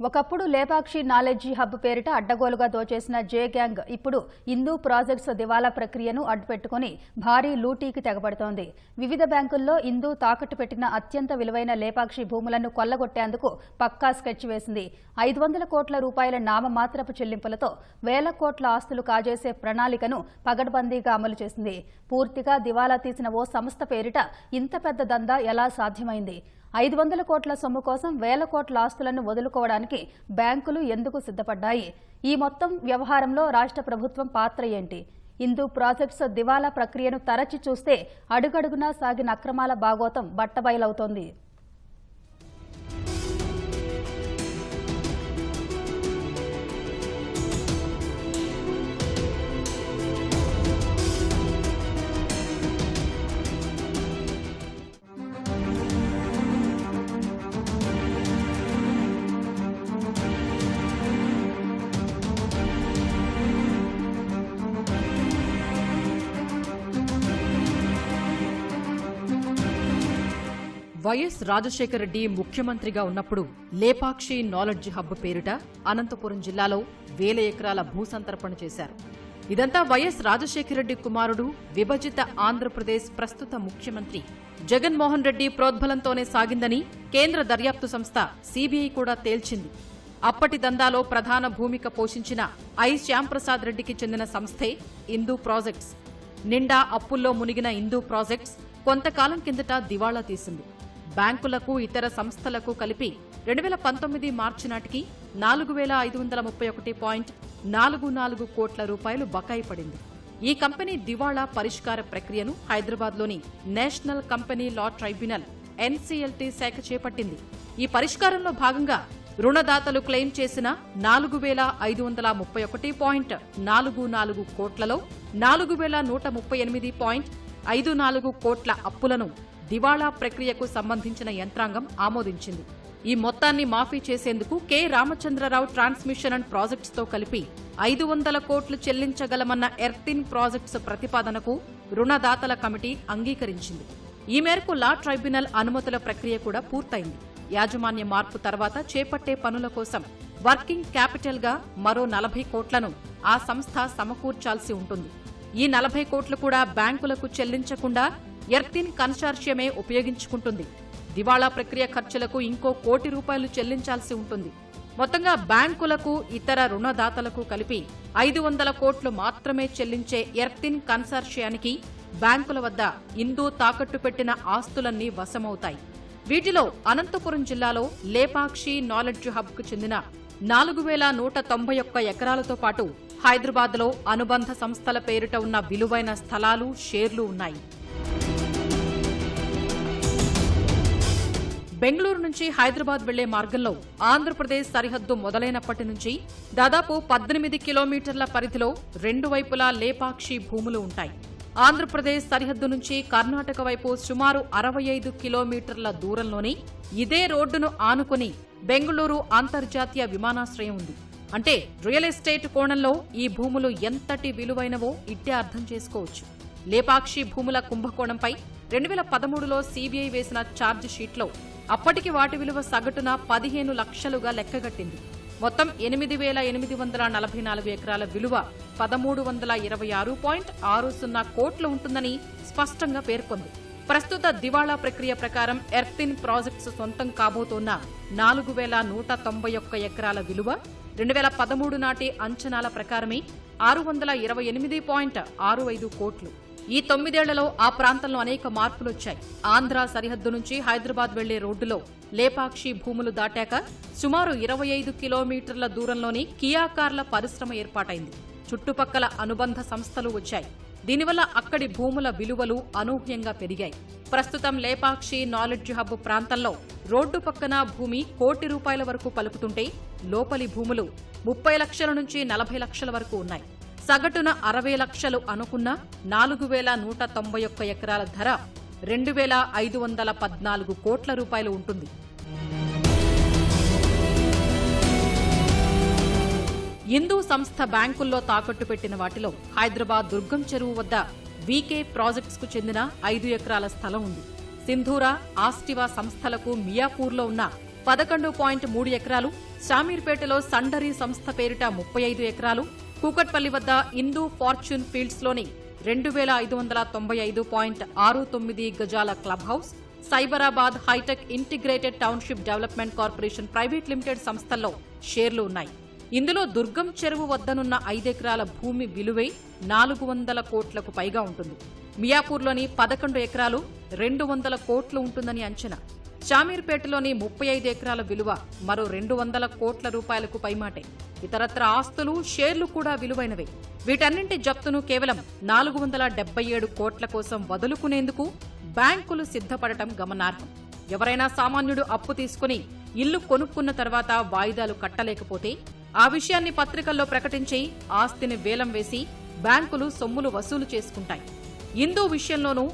ఒకప్పుడు Lepakshi knowledge hub పేరిట అడ్డగోలుగా దోచేసిన జే గ్యాంగ్ ఇప్పుడు హిందూ ప్రాజెక్ట్స్ దివాలా ప్రక్రియను అడ్డుపెట్టుకుని భారీ లూటీకి తెగబడుతోంది. వివిధ బ్యాంకుల్లో హిందూ తాకట్టు పెట్టిన అత్యంత విలువైన లేపాక్షి భూములను కొల్లగొట్టేందుకు పక్కా స్కెచ్ వేసింది. 500 కోట్ల రూపాయల నామమాత్రపు చెల్లింపులతో వేల కోట్ల ఆస్తులు కాజేసే ప్రణాళికను పగడ్బందీగా అమలు చేసింది. పూర్తిగా దివాలా తీసిన ఓ సంస్థ పేరిట ఇంత పెద్ద దందా ఎలా సాధ్యమైంది? 500 కోట్ల సొమ్ము కోసం వేల కోట్ల ఆస్తులను వదులుకోవడానికి బ్యాంకులు ఎందుకు సిద్ధపడ్డాయి? ఈ మొత్తం వ్యవహారంలో రాష్ట్ర ప్రభుత్వం పాత్ర ఏంటి? హిందూ ప్రాజెక్ట్స్ దివాలా ప్రక్రియను తరచి చూస్తే అడుగడుగునా సాగిన అక్రమాల బాగోతం బట్టబయలవుతోంది. వైఎస్ రాజశేఖర రెడ్డి ముఖ్యమంత్రిగా ఉన్నప్పుడు లేపాక్షి నాలెడ్జ్ హబ్ పేరిట అనంతపురం జిల్లాలో వేల ఎకరాల భూసంతర్పణ చేశారు. ఇదంతా వైఎస్ రాజశేఖర రెడ్డి కుమారుడు విభజిత ఆంధ్రప్రదేశ్ ప్రస్తుత ముఖ్యమంత్రి జగన్మోహన్ రెడ్డి ప్రోద్బలంతోనే సాగిందని కేంద్ర దర్యాప్తు సంస్థ సీబీఐ కూడా తేల్చింది. అప్పటి దందాలో ప్రధాన భూమిక పోషించిన ఐ శ్యాంప్రసాద్ రెడ్డికి చెందిన సంస్థే హిందూ ప్రాజెక్ట్స్. నిండా అప్పుల్లో మునిగిన హిందూ ప్రాజెక్ట్స్ కొంతకాలం కిందట దివాళా తీసింది. బ్యాంకులకు ఇతర సంస్థలకు కలిపి 2019 మార్చి నాటికి 4531.44 కోట్ల రూపాయలు బకాయి పడింది. ఈ కంపెనీ దివాళా పరిష్కార ప్రక్రియను హైదరాబాద్లోని national company law tribunal NCLT శాఖ చేపట్టింది. ఈ పరిష్కారంలో భాగంగా రుణదాతలు క్లెయిమ్ చేసిన 4531.44 కోట్లలో 4138.54 కోట్ల అప్పులను దివాళా ప్రక్రియకు సంబంధించిన యంత్రాంగం ఆమోదించింది. ఈ మొత్తాన్ని మాఫీ చేసేందుకు K Ramachandra Rao transmission and projects తో కలిపి 500 కోట్లు చెల్లించగలమన్న ఎర్తిన్ ప్రాజెక్ట్స్ ప్రతిపాదనకు రుణదాతల కమిటీ అంగీకరించింది. ఈ మేరకు లా ట్రైబ్యునల్ అనుమతుల ప్రక్రియ కూడా పూర్తయింది. యాజమాన్య మార్పు తర్వాత చేపట్టే పనుల కోసం వర్కింగ్ క్యాపిటల్ గా మరో 40 కోట్లను ఆ సంస్థ సమకూర్చాల్సి ఉంటుంది. ఈ 40 కోట్లు కూడా బ్యాంకులకు చెల్లించకుండా ఎర్తిన్ కన్సార్షియమే ఉపయోగించుకుంటుంది. దివాళా ప్రక్రియ ఖర్చులకు ఇంకో ₹1 కోటి చెల్లించాల్సి ఉంటుంది. మొత్తంగా బ్యాంకులకు ఇతర రుణదాతలకు కలిపి 500 కోట్లు మాత్రమే చెల్లించే ఎర్తిన్ కన్సార్షియానికి బ్యాంకుల వద్ద హిందూ తాకట్టు పెట్టిన ఆస్తులన్నీ వశమవుతాయి. వీటిలో అనంతపురం జిల్లాలో లేపాక్షి నాలెడ్జ్ హబ్ కు చెందిన 4191 ఎకరాలతో పాటు హైదరాబాద్లో అనుబంధ సంస్థల పేరిట ఉన్న విలువైన స్థలాలు, షేర్లు ఉన్నాయి. బెంగళూరు నుంచి హైదరాబాద్ వెళ్లే మార్గంలో ఆంధ్రప్రదేశ్ సరిహద్దు మొదలైనప్పటి నుంచి దాదాపు 18 కిలోమీటర్ల పరిధిలో రెండు వైపులా లేపాక్షి భూములు ఉంటాయి. ఆంధ్రప్రదేశ్ సరిహద్దు నుంచి కర్ణాటక వైపు సుమారు 65 కిలోమీటర్ల దూరంలోని ఇదే రోడ్డును ఆనుకుని బెంగళూరు అంతర్జాతీయ విమానాశ్రయం ఉంది. అంటే రియల్ ఎస్టేట్ కోణంలో ఈ భూములు ఎంతటి విలువైనవో ఇట్టే అర్థం చేసుకోవచ్చు. లేపాక్షి భూముల కుంభకోణంపై 2013లో సీబీఐ వేసిన ఛార్జ్ షీట్లో అప్పటికి వాటి విలువ సగటున 15 లక్షలుగా లెక్కగట్టింది. మొత్తం 8844 ఎకరాల విలువ 1326.60 కోట్లు ఉంటుందని స్పష్టంగా పేర్కొంది. ప్రస్తుత దివాళా ప్రక్రియ ప్రకారం ఎర్తిన్ ప్రాజెక్ట్స్ సొంతం కాబోతోన్న 4191 ఎకరాల విలువ 2013 నాటి అంచనాల ప్రకారమే 628.65 కోట్లు. ఈ 9 ఏళ్లలో ఆ ప్రాంతంలో అనేక మార్పులొచ్చాయి. ఆంధ్ర సరిహద్దు నుంచి హైదరాబాద్ వెళ్లే రోడ్డులో లేపాక్షి భూములు దాటాక సుమారు 25 కిలోమీటర్ల దూరంలోని కియా కార్ల పరిశ్రమ ఏర్పాటైంది. చుట్టుపక్కల అనుబంధ సంస్థలు వచ్చాయి. దీనివల్ల అక్కడి భూముల విలువలు అనూహ్యంగా పెరిగాయి. ప్రస్తుతం లేపాక్షి నాలెడ్జ్ హబ్ ప్రాంతంలో రోడ్డు పక్కన భూమి ₹1 కోటి వరకు పలుకుతుంటే లోపలి భూములు 30 లక్షల నుంచి 40 లక్షల వరకు ఉన్నాయి. సగటున 60 లక్షలు అనుకున్న 4191 ఎకరాల ధర 2514 కోట్ల రూపాయలు ఉంటుంది. హిందూ సంస్థ బ్యాంకుల్లో తాకట్టు పెట్టిన వాటిలో హైదరాబాద్ దుర్గం చెరువు వద్ద వీకే ప్రాజెక్ట్స్ కు చెందిన 5 ఎకరాల స్థలం ఉంది. సింధూరా, ఆస్టివా సంస్థలకు మియాపూర్లో ఉన్న 11.3 ఎకరాలు, శామీర్పేటలో సండరీ సంస్థ పేరిట 35 ఎకరాలు, కూకట్పల్లి వద్ద ఇందూ ఫార్చ్యూన్ ఫీల్డ్స్లోని 2595.69 గజాల club house, Cyberabad hitech integrated township development corporation private limited సంస్థల్లో షేర్లు ఉన్నాయి. ఇందులో దుర్గం చెరువు వద్దనున్న 5 ఎకరాల భూమి విలువే 400 కోట్లకు పైగా ఉంటుంది. మియాపూర్లోని 11 ఎకరాలు 200 కోట్లు ఉంటుందని అంచనా. శామీర్పేటలోని 35 ఎకరాల విలువ మరో 200 కోట్ల రూపాయలకు పైమాటే. ఇతరత్ర ఆస్తులు, షేర్లు కూడా విలువైనవే. వీటన్నింటి జప్తును కేవలం 477 కోట్ల కోసం వదులుకునేందుకు బ్యాంకులు సిద్ధపడటం గమనార్హం. ఎవరైనా సామాన్యుడు అప్పు తీసుకుని ఇల్లు కొనుక్కున్న తర్వాత వాయిదాలు కట్టలేకపోతే ఆ విషయాన్ని పత్రికల్లో ప్రకటించి ఆస్తిని వేలం వేసి బ్యాంకులు సొమ్ములు వసూలు చేసుకుంటాయి. ఇందూ విషయంలోనూ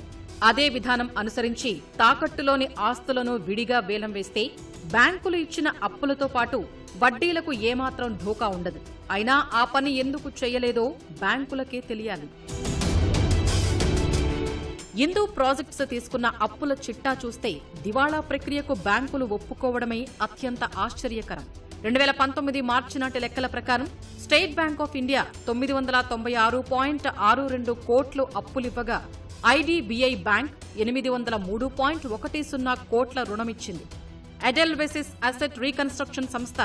అదే విధానం అనుసరించి తాకట్టులోని ఆస్తులను విడిగా వేలం వేస్తే బ్యాంకులు ఇచ్చిన అప్పులతో పాటు వడ్డీలకు ఏమాత్రం ఢోకా ఉండదు. అయినా ఆ పని ఎందుకు చేయలేదో బ్యాంకులకే తెలియాలి. ఇందూ ప్రాజెక్ట్స్ తీసుకున్న అప్పుల చిట్టా చూస్తే దివాళా ప్రక్రియకు బ్యాంకులు ఒప్పుకోవడమే అత్యంత ఆశ్చర్యకరం. 2019 మార్చి నాటి లెక్కల ప్రకారం స్టేట్ బ్యాంక్ ఆఫ్ ఇండియా 996.62 కోట్లు అప్పులివ్వగా ఐడీబీఐ బ్యాంక్ 803.10 కోట్ల రుణమిచ్చింది. ఎడెల్వెసిస్ అసెట్ రీకన్స్ట్రక్షన్ సంస్థ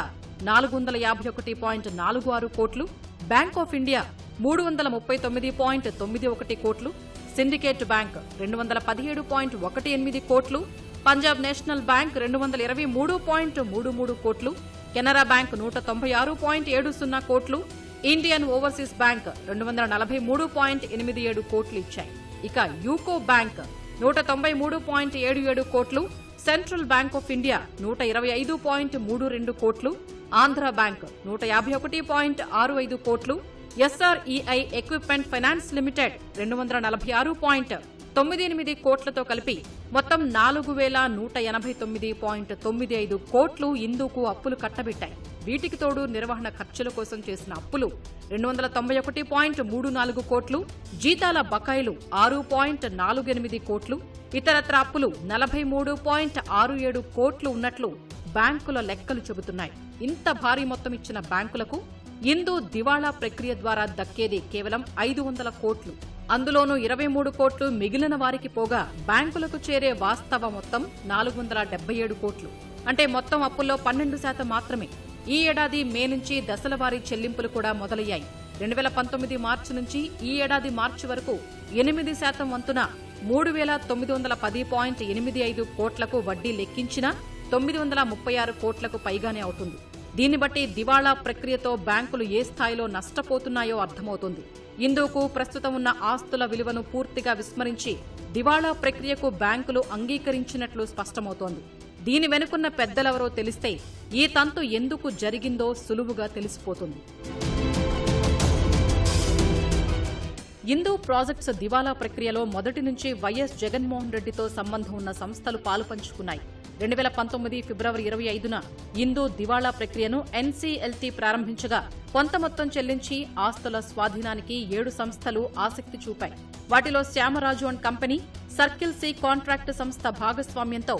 451.46 కోట్లు, బ్యాంక్ ఆఫ్ ఇండియా 339.91 కోట్లు, సిండికేట్ బ్యాంక్ 217.18 కోట్లు, పంజాబ్ నేషనల్ బ్యాంక్ 223.33 కోట్లు, కెనరా బ్యాంక్ 196.70 కోట్లు, ఇండియన్ ఓవర్సీస్ బ్యాంక్ 243.87 కోట్లు ఇచ్చాయి. ఇక యూకో బ్యాంక్ 193.77 కోట్లు, సెంట్రల్ బ్యాంక్ ఆఫ్ ఇండియా 125.32 కోట్లు, ఆంధ్ర బ్యాంక్ 151.65 కోట్లు, ఎస్ఆర్ఈఐ ఎక్విప్మెంట్ ఫైనాన్స్ లిమిటెడ్ 246.98 కోట్లతో కలిపి మొత్తం 4189.95 కోట్లు ఇందుకు అప్పులు కట్టబెట్టాయి. వీటికి తోడు నిర్వహణ ఖర్చుల కోసం చేసిన అప్పులు 291.34 కోట్లు, జీతాల బకాయిలు 6.48 కోట్లు, ఇతరత్ర అప్పులు 43.67 కోట్లు ఉన్నట్లు బ్యాంకుల లెక్కలు చెబుతున్నాయి. ఇంత భారీ మొత్తం ఇచ్చిన బ్యాంకులకు ఇందూ దివాళా ప్రక్రియ ద్వారా దక్కేది కేవలం 500 కోట్లు. అందులోనూ 23 కోట్లు మిగిలిన వారికి పోగా బ్యాంకులకు చేరే వాస్తవ మొత్తం 477 కోట్లు. అంటే మొత్తం అప్పుల్లో 12% మాత్రమే. ఈ ఏడాది మే నుంచి దశలవారీ చెల్లింపులు కూడా మొదలయ్యాయి. 2019 మార్చి నుంచి ఈ ఏడాది మార్చి వరకు 8% వంతున 3,910.85 కోట్లకు వడ్డీ లెక్కించినా 936 కోట్లకు పైగానే అవుతుంది. దీన్ని బట్టి దివాళా ప్రక్రియతో బ్యాంకులు ఏ స్థాయిలో నష్టపోతున్నాయో అర్థమవుతుంది. ఇందుకు ప్రస్తుతం ఉన్న ఆస్తుల విలువను పూర్తిగా విస్మరించి దివాళా ప్రక్రియకు బ్యాంకులు అంగీకరించినట్లు స్పష్టమవుతోంది. దీని వెనుకున్న పెద్దలెవరో తెలిస్తే ఈ తంతు ఎందుకు జరిగిందో సులువుగా తెలిసిపోతుంది. ఇందూ ప్రాజెక్ట్స్ దివాలా ప్రక్రియలో మొదటి నుంచి వైఎస్ జగన్మోహన్ రెడ్డితో సంబంధం ఉన్న సంస్థలు పాలుపంచుకున్నాయి. 2019 ఫిబ్రవరి 25న ఇందూ దివాళా ప్రక్రియను ఎన్సీఎల్టీ ప్రారంభించగా కొంత మొత్తం చెల్లించి ఆస్తుల స్వాధీనానికి 7 సంస్థలు ఆసక్తి చూపాయి. వాటిలో Shyamaraju and company, circle C contract సంస్థ భాగస్వామ్యంతో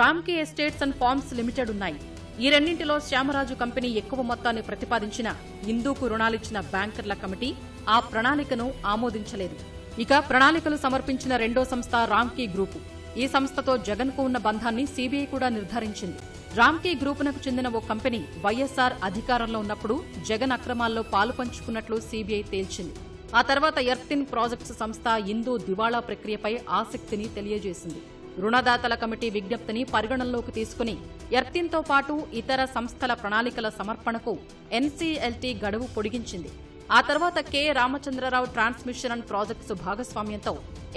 Ramky estates and farms limited ఉన్నాయి. ఈ రెండింటిలో శ్యామరాజు కంపెనీ ఎక్కువ మొత్తాన్ని ప్రతిపాదించిన ఇందూకు రుణాలిచ్చిన బ్యాంకర్ల కమిటీ ఆ ప్రణాళికను ఆమోదించలేదు. ఇక ప్రణాళికలు సమర్పించిన రెండో సంస్థ రామ్కీ గ్రూపు. ఈ సంస్థతో జగన్కు ఉన్న బంధాన్ని సీబీఐ కూడా నిర్ధారించింది. రామ్కీ గ్రూపునకు చెందిన ఓ కంపెనీ వైఎస్ఆర్ అధికారంలో ఉన్నప్పుడు జగన్ అక్రమాల్లో పాలు పంచుకున్నట్లు సీబీఐ తేల్చింది. ఆ తర్వాత ఎర్తిన్ ప్రాజెక్ట్స్ సంస్థ ఇందూ దివాళా ప్రక్రియపై ఆసక్తిని తెలియజేసింది. రుణదాతల కమిటీ విజ్ఞప్తిని పరిగణనలోకి తీసుకుని ఎర్తిన్తో పాటు ఇతర సంస్థల ప్రణాళికల సమర్పణకు ఎన్సీఎల్టీ గడువు పొడిగించింది. ఆ తర్వాత K Ramachandra Rao transmission and projects భాగస్వామ్యంతో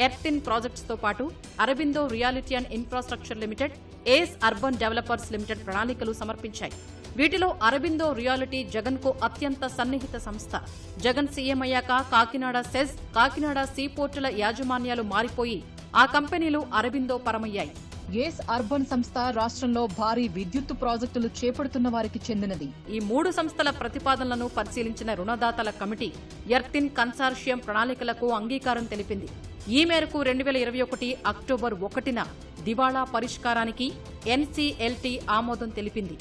ఎర్తిన్ ప్రాజెక్ట్స్ తో పాటు Aurobindo reality and infrastructure limited, ace urban developers limited ప్రణాళికలు సమర్పించాయి. వీటిలో అరబిందో రియాలిటీ జగన్ కు అత్యంత సన్నిహిత సంస్థ. జగన్ సీఎం అయ్యాక కాకినాడ సెజ్, కాకినాడ సీపోర్టుల యాజమాన్యాలు మారిపోయి ఆ కంపెనీలు అరబిందో పరమయ్యాయి. ఏస్ అర్బన్ సంస్థ రాష్ట్రంలో భారీ విద్యుత్ ప్రాజెక్టులు చేపడుతున్న వారికి చెందినది. ఈ 3 సంస్థల ప్రతిపాదనలను పరిశీలించిన రుణదాతల కమిటీ ఎర్తిన్ కన్సార్షియం ప్రణాళికలకు అంగీకారం తెలిపింది. ఈ మేరకు 2021 అక్టోబర్ 1న దివాళా పరిష్కారానికి ఎన్సీఎల్టీ ఆమోదం తెలిపింది.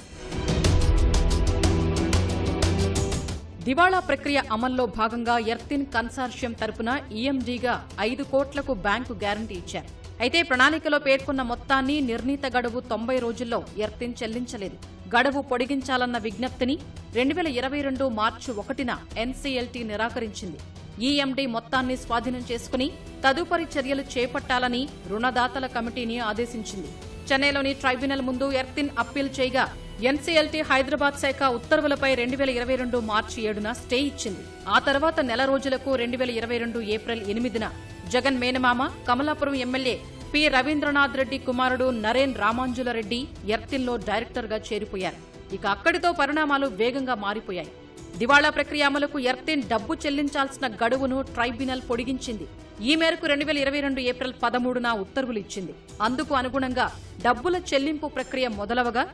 దివాళా ప్రక్రియ అమల్లో భాగంగా ఎర్తిన్ కన్సార్షియం తరపున ఈఎండీగా 5 కోట్లకు బ్యాంకు గ్యారంటీ ఇచ్చారు. అయితే ప్రణాళికలో పేర్కొన్న మొత్తాన్ని నిర్ణీత గడువు 90 రోజుల్లో ఎర్తిన్ చెల్లించలేదు. గడువు పొడిగించాలన్న విజ్ఞప్తిని 2022 మార్చి 1న ఎన్సీఎల్టీ నిరాకరించింది. ఈఎండీ మొత్తాన్ని స్వాధీనం చేసుకుని తదుపరి చర్యలు చేపట్టాలని రుణదాతల కమిటీని ఆదేశించింది. చెన్నైలోని ట్రైబ్యునల్ ముందు ఎర్తిన్ అప్పీల్ చేయగా ఎన్సీఎల్టీ హైదరాబాద్ శాఖ ఉత్తర్వులపై 2022 మార్చి 7న స్టే ఇచ్చింది. ఆ తర్వాత నెల రోజులకు 2022 ఏప్రిల్ 8న జగన్ మేనమామ కమలాపురం ఎమ్మెల్యే పి రవీంద్రనాథ్ రెడ్డి కుమారుడు నరేన్ రామాంజులరెడ్డి ఎర్తిన్లో డైరెక్టర్గా చేరిపోయారు. ఇక అక్కడితో పరిణామాలు వేగంగా మారిపోయాయి. దివాళా ప్రక్రియ అమలుకు ఎర్తిన్ డబ్బు చెల్లించాల్సిన గడువును ట్రైబ్యునల్ పొడిగించింది. ఈ మేరకు 2022 ఏప్రిల్ 13న ఉత్తర్వులు ఇచ్చింది. అందుకు అనుగుణంగా డబ్బుల చెల్లింపు ప్రక్రియ మొదలవగా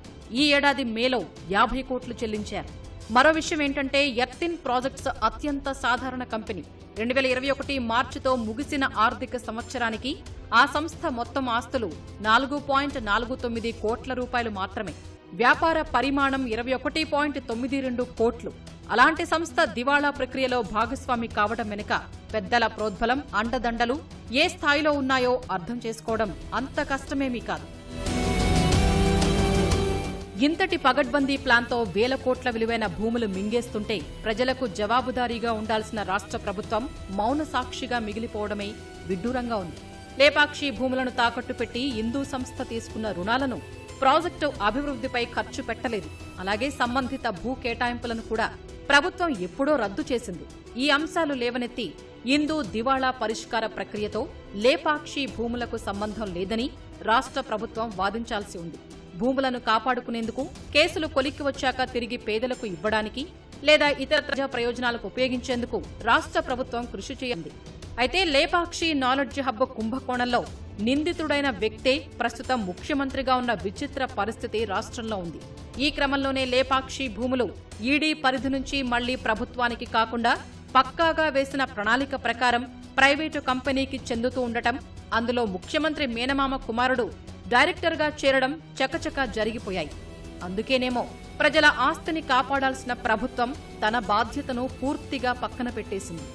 ఈ ఏడాది మేలో 50 కోట్లు చెల్లించారు. మరో విషయం ఏంటంటే ఎర్తిన్ ప్రాజెక్ట్స్ అత్యంత సాధారణ కంపెనీ. 2021 మార్చితో ముగిసిన ఆర్థిక సంవత్సరానికి ఆ సంస్థ మొత్తం ఆస్తులు 4.49 కోట్ల రూపాయలు మాత్రమే. వ్యాపార పరిమాణం 21.92 కోట్లు. అలాంటి సంస్థ దివాళా ప్రక్రియలో భాగస్వామి కావడం వెనుక పెద్దల ప్రోద్బలం, అండదండలు ఏ స్థాయిలో ఉన్నాయో అర్థం చేసుకోవడం అంత కష్టమేమీ కాదు. ఇంతటి పగడ్బందీ ప్లాన్తో వేల కోట్ల విలువైన భూములు మింగేస్తుంటే ప్రజలకు జవాబుదారీగా ఉండాల్సిన రాష్ట్ర ప్రభుత్వం మౌన సాక్షిగా మిగిలిపోవడమే విడ్డూరంగా ఉంది. లేపాక్షి భూములను తాకట్టు పెట్టి హిందూ సంస్థ తీసుకున్న రుణాలను ప్రాజెక్టు అభివృద్ధిపై ఖర్చు పెట్టలేదు. అలాగే సంబంధిత భూ కేటాయింపులను కూడా ప్రభుత్వం ఎప్పుడో రద్దు చేసింది. ఈ అంశాలు లేవనెత్తి హిందూ దివాళా పరిష్కార ప్రక్రియతో లేపాక్షి భూములకు సంబంధం లేదని రాష్ట్ర ప్రభుత్వం వాదించాల్సి ఉంది. భూములను కాపాడుకునేందుకు కేసులు కొలిక్కి వచ్చాక తిరిగి పేదలకు ఇవ్వడానికి లేదా ఇతర ప్రజా ప్రయోజనాలకు ఉపయోగించేందుకు రాష్ట్ర ప్రభుత్వం కృషి చేయండి. అయితే లేపాక్షి నాలెడ్జ్ హబ్ కుంభకోణంలో నిందితుడైన వ్యక్తే ప్రస్తుతం ముఖ్యమంత్రిగా ఉన్న విచిత్ర పరిస్థితి రాష్ట్రంలో ఉంది. ఈ క్రమంలోనే లేపాక్షి భూములు ఈడీ పరిధి నుంచి మళ్లీ ప్రభుత్వానికి కాకుండా పక్కాగా వేసిన ప్రణాళిక ప్రకారం ప్రైవేటు కంపెనీకి చెందుతూ ఉండటం, అందులో ముఖ్యమంత్రి మేనమామ కుమారుడు డైరెక్టర్గా చేరడం చకచకా జరిగిపోయాయి. అందుకేనేమో ప్రజల ఆస్తిని కాపాడాల్సిన ప్రభుత్వం తన బాధ్యతను పూర్తిగా పక్కన పెట్టేసింది.